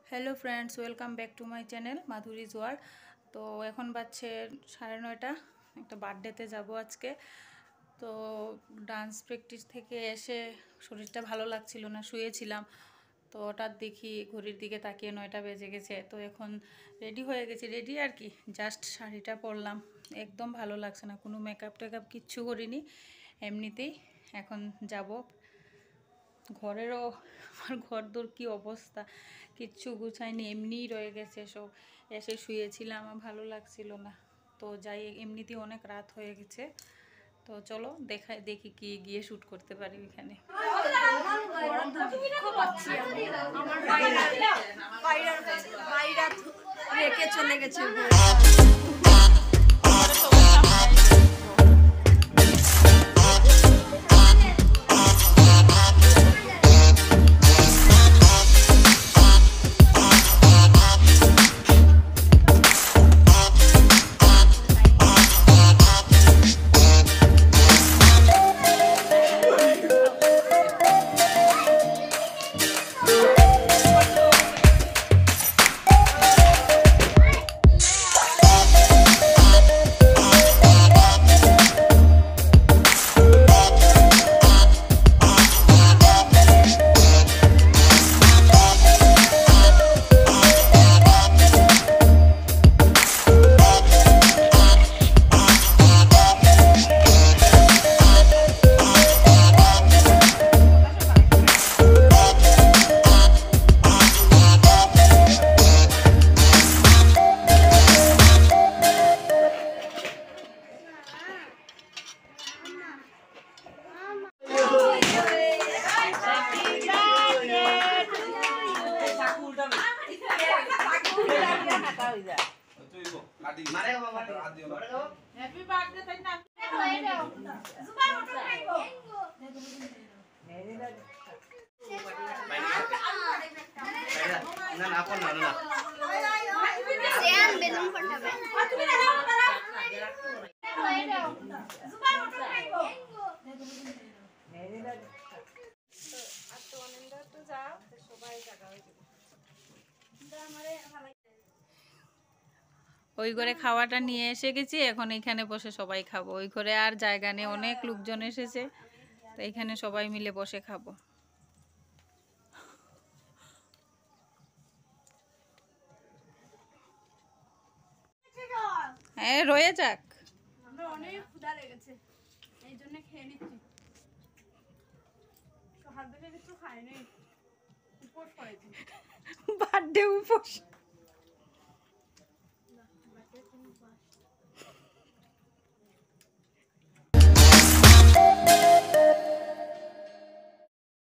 Hello friends, welcome back to my channel Madhuri's world. তো এখন বাজছে 9:30। একটা বার্থডেতে যাব আজকে। তো ডান্স প্র্যাকটিস থেকে এসে শরীরটা ভালো লাগছিল না, শুয়েছিলাম। তো হঠাৎ দেখি ঘড়ির দিকে তাকিয়ে 9টা বেজে গেছে। তো এখন রেডি হয়ে গেছি, রেডি আর কি, জাস্ট শাড়িটা পরলাম। একদম ভালো লাগছে না, কোনো মেকআপ টেকআপ কিচ্ছু করিনি, এমনিতেই এখন যাব। ঘরেরও আমার ঘরদোর কী অবস্থা, কিচ্ছু গুছাইনি, এমনিই রয়ে গেছে সব। এসে শুয়েছিলাম, আমার ভালো লাগছিল না। তো যাই, এমনিতেই অনেক রাত হয়ে গেছে। তো চলো দেখি কি গিয়ে শ্যুট করতে পারি ওইখানে। রেখে চলে গেছে। হ্যাপি বার্থডে তাই না? জুবাই ওটা খাইবো না না আপন না না সেম বেলুন ফাটাবে। তুমি দাও জুবাই ওটা খাইবো আর তো অনেকটা তো যাও, সবাই জায়গা হয়ে যাবে। ওই ঘরে খাওয়াটা নিয়ে এসে গেছি, এখন এখানে বসে সবাই খাবো। ওই ঘরে আর জায়গা নেই, অনেক লোকজন এসেছে, তো এখানে সবাই মিলে বসে খাবো। হ্যাঁ, রয়ে যাক। আমরা অনেক ক্ষুধা লেগেছে, এই জন্য খেয়ে নিচ্ছি। তো হাত ধরে কিছু খাইনি, উপোস করেছি। বার্থডে উপোস।